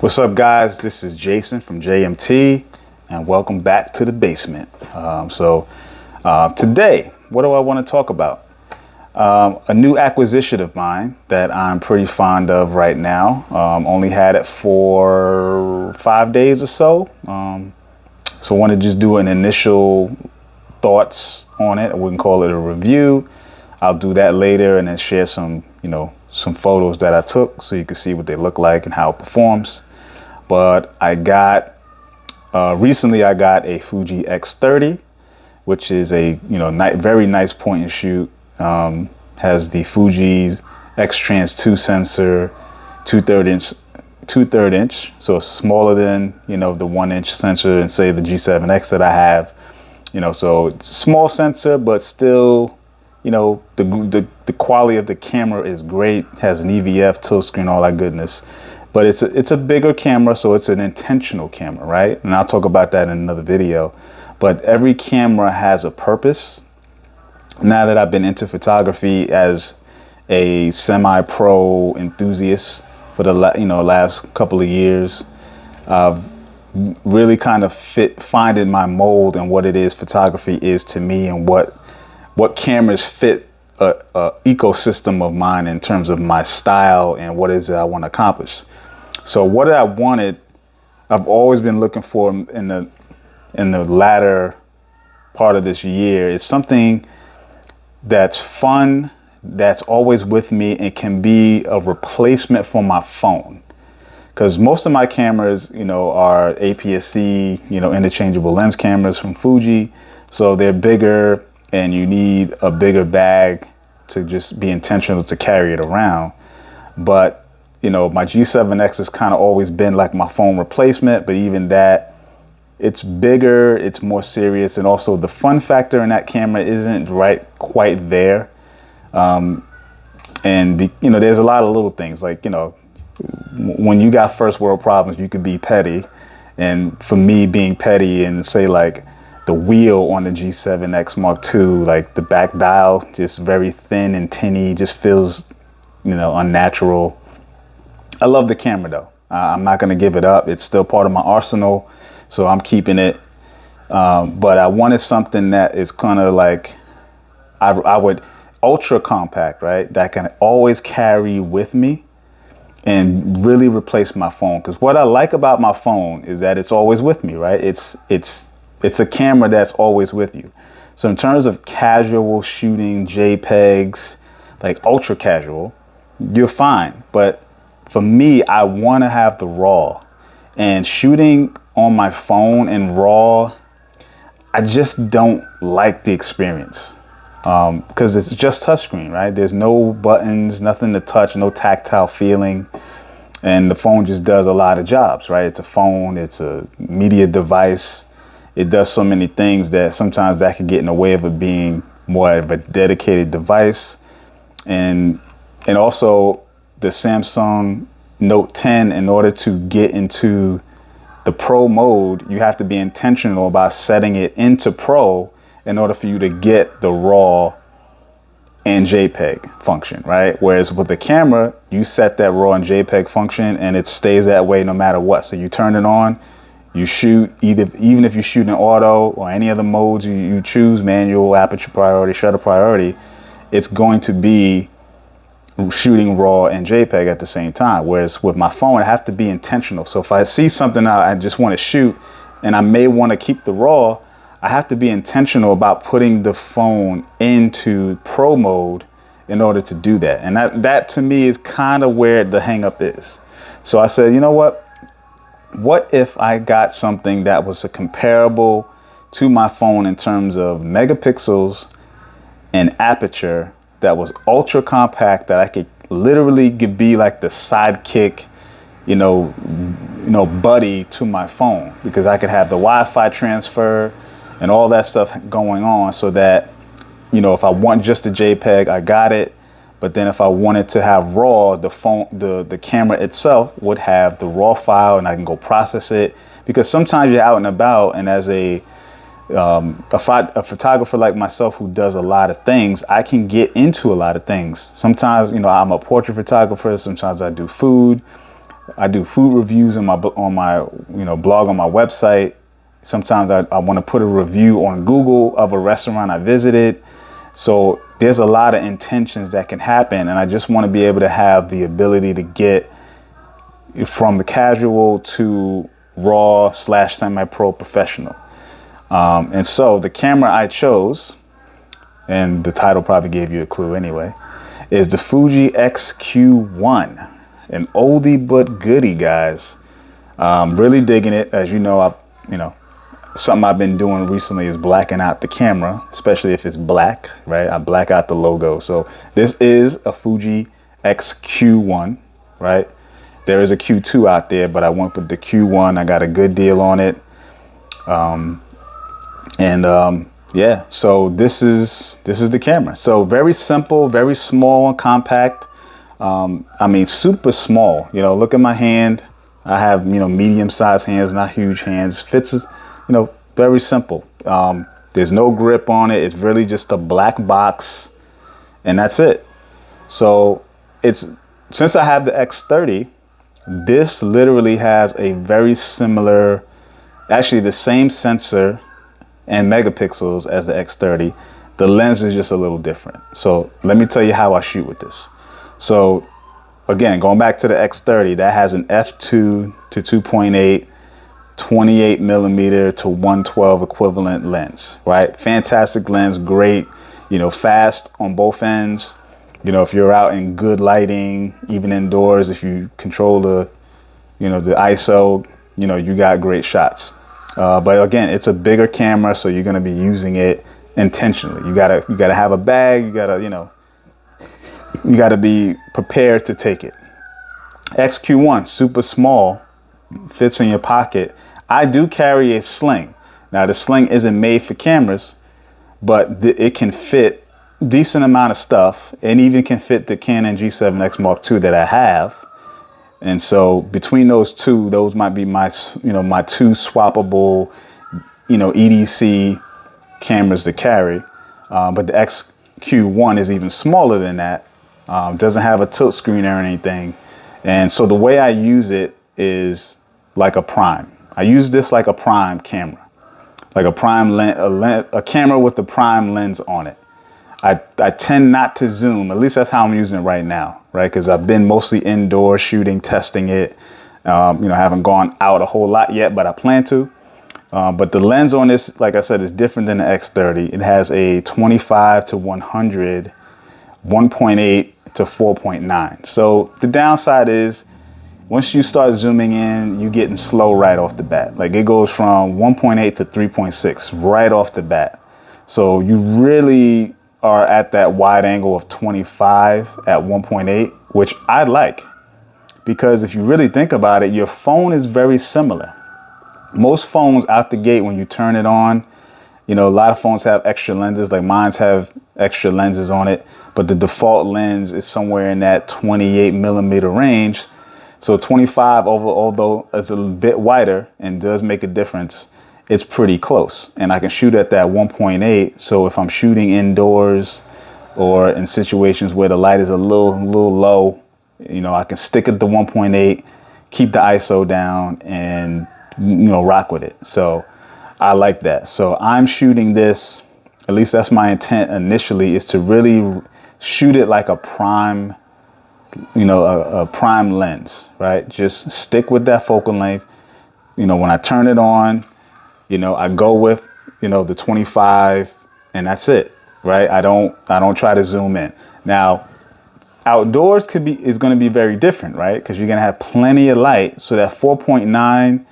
What's up, guys? This is Jason from JMT, and welcome back to the basement. Today, what do I want to talk about? A new acquisition of mine that I'm pretty fond of right now. Only had it for 5 days or so. So I want to just do an initial thoughts on it. I wouldn't call it a review. I'll do that later and then share some photos that I took so you can see what they look like and how it performs. But recently I got a Fuji X30, which is a very nice point and shoot. Has the Fuji's X-Trans 2 sensor, 2/3 inch, so it's smaller than the 1-inch sensor and say the G7X that I have. So it's a small sensor, but still, the quality of the camera is great. It has an EVF, tilt screen, all that goodness. But it's a bigger camera, so it's an intentional camera, right? And I'll talk about that in another video. But every camera has a purpose. Now that I've been into photography as a semi-pro enthusiast for the last couple of years, I've really kind of finding my mold and what it is photography is to me, and what cameras fit a ecosystem of mine in terms of my style and what is it I want to accomplish. So what I wanted, I've always been looking for in the latter part of this year, is something that's fun, that's always with me, and can be a replacement for my phone. Because most of my cameras, are APS-C, interchangeable lens cameras from Fuji. So they're bigger and you need a bigger bag to just be intentional to carry it around. But, my G7X has kind of always been like my phone replacement, but even that, it's bigger, it's more serious, and also the fun factor in that camera isn't quite there. There's a lot of little things like, when you got first world problems, you could be petty. And for me, being petty and say like the wheel on the G7X Mark II, like the back dial, just very thin and tinny, just feels, unnatural. I love the camera though. I'm not going to give it up. It's still part of my arsenal, so I'm keeping it. But I wanted something that is kind of like, I would ultra compact, right? That can always carry with me and really replace my phone. Because what I like about my phone is that it's always with me, right? It's a camera that's always with you. So in terms of casual shooting, JPEGs, like ultra casual, you're fine. But for me, I want to have the RAW. And shooting on my phone in RAW, I just don't like the experience. Because it's just touchscreen, right? There's no buttons, nothing to touch, no tactile feeling. And the phone just does a lot of jobs, right? It's a phone, it's a media device. It does so many things that sometimes that can get in the way of it being more of a dedicated device. And also the Samsung Note 10, in order to get into the Pro mode, you have to be intentional about setting it into Pro in order for you to get the RAW and JPEG function, right? Whereas with the camera, you set that RAW and JPEG function and it stays that way no matter what. So you turn it on, you shoot, even if you shoot in auto or any other modes you choose, manual, aperture priority, shutter priority, it's going to be shooting RAW and JPEG at the same time. Whereas with my phone, I have to be intentional. So if I see something I just want to shoot and I may want to keep the RAW, I have to be intentional about putting the phone into Pro mode in order to do that. And that to me is kind of where the hang up is. So I said, you know what? What if I got something that was comparable to my phone in terms of megapixels and aperture, that was ultra compact, that I could literally be like the sidekick, buddy to my phone, because I could have the Wi-Fi transfer and all that stuff going on, so that, if I want just a JPEG, I got it. But then if I wanted to have RAW, the camera itself would have the RAW file and I can go process it. Because sometimes you're out and about, and as a photographer like myself who does a lot of things, I can get into a lot of things. Sometimes, I'm a portrait photographer. Sometimes I do food. I do food reviews on my blog on my website. Sometimes I want to put a review on Google of a restaurant I visited. So there's a lot of intentions that can happen, and I just want to be able to have the ability to get from the casual to raw / semi-pro professional. And so the camera I chose, and the title probably gave you a clue anyway, is the Fuji XQ1, an oldie but goodie, guys. Really digging it. As you know, something I've been doing recently is blacking out the camera, especially if it's black, right? I black out the logo. So this is a Fuji XQ1, right? There is a Q2 out there, but I went with the Q1. I got a good deal on it. Yeah, so this is the camera. So very simple, very small and compact. I mean, super small. Look at my hand. I have, medium-sized hands, not huge hands. Fits, very simple. There's no grip on it. It's really just a black box, and that's it. So since I have the X30, this literally has a very similar, actually the same sensor and megapixels as the X30. The lens is just a little different. So let me tell you how I shoot with this. So again, going back to the X30, that has an f2 to 2.8, 28 millimeter to 112 equivalent lens, right? Fantastic lens, great, fast on both ends. If you're out in good lighting, even indoors, if you control the ISO, you got great shots. But again, it's a bigger camera, so you're going to be using it intentionally. You gotta have a bag. You gotta be prepared to take it. XQ1, super small, fits in your pocket. I do carry a sling. Now the sling isn't made for cameras, but it can fit decent amount of stuff, and even can fit the Canon G7X Mark II that I have. And so between those two, those might be my two swappable, EDC cameras to carry. But the XQ1 is even smaller than that. Doesn't have a tilt screen or anything. And so the way I use it is like a prime. I use this like a prime camera, like a prime a camera with a prime lens on it. I tend not to zoom. At least that's how I'm using it right now, right? Because I've been mostly indoor shooting, testing it. Haven't gone out a whole lot yet, but I plan to. But the lens on this, like I said, is different than the X30. It has a 25 to 100, 1.8 to 4.9. So the downside is once you start zooming in, you're getting slow right off the bat. Like it goes from 1.8 to 3.6 right off the bat. So you really are at that wide angle of 25 at 1.8, which I like, because if you really think about it, your phone is very similar. Most phones out the gate, when you turn it on, a lot of phones have extra lenses, like mine's have extra lenses on it, but the default lens is somewhere in that 28 millimeter range. So 25, although it's a bit wider and does make a difference, it's pretty close. And I can shoot at that 1.8. So if I'm shooting indoors or in situations where the light is a little low, I can stick at the 1.8, keep the ISO down, and rock with it. So I like that. So I'm shooting this, at least that's my intent initially, is to really shoot it like a prime, a prime lens, right? Just stick with that focal length. When I turn it on, I go with, the 25, and that's it, right? I don't try to zoom in. Now, outdoors is going to be very different, right? Because you're going to have plenty of light. So that 4.9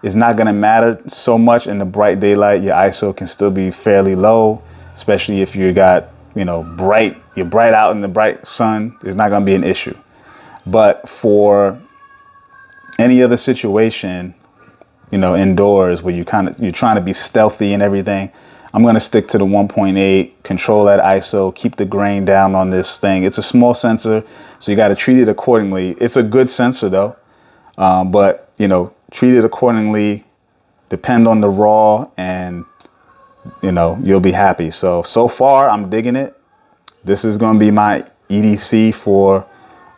is not going to matter so much in the bright daylight. Your ISO can still be fairly low, especially if you got, you're bright out in the bright sun. It's not going to be an issue. But for any other situation, indoors where you're trying to be stealthy and everything, I'm going to stick to the 1.8, control that ISO, keep the grain down on this thing. It's a small sensor, so you got to treat it accordingly. It's a good sensor though, but treat it accordingly, depend on the RAW, and you'll be happy. So far I'm digging it. This is going to be my EDC for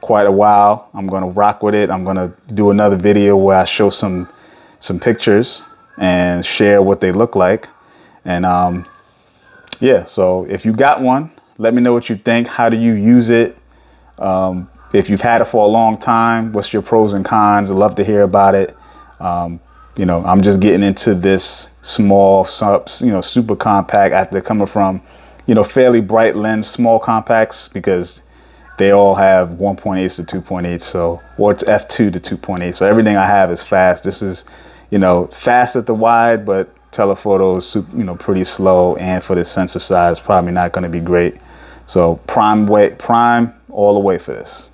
quite a while. I'm gonna rock with it. I'm gonna do another video where I show some pictures and share what they look like. And yeah, so if you got one, let me know what you think. How do you use it? If you've had it for a long time, what's your pros and cons? I'd love to hear about it. You know, I'm just getting into this small, super compact after coming from, you know, fairly bright lens, small compacts, because they all have 1.8 to 2.8. So, or it's f2 to 2.8. So everything I have is fast. This is, you know, fast at the wide, but telephoto is, you know, pretty slow. And for the sensor size, probably not going to be great. So prime all the way for this.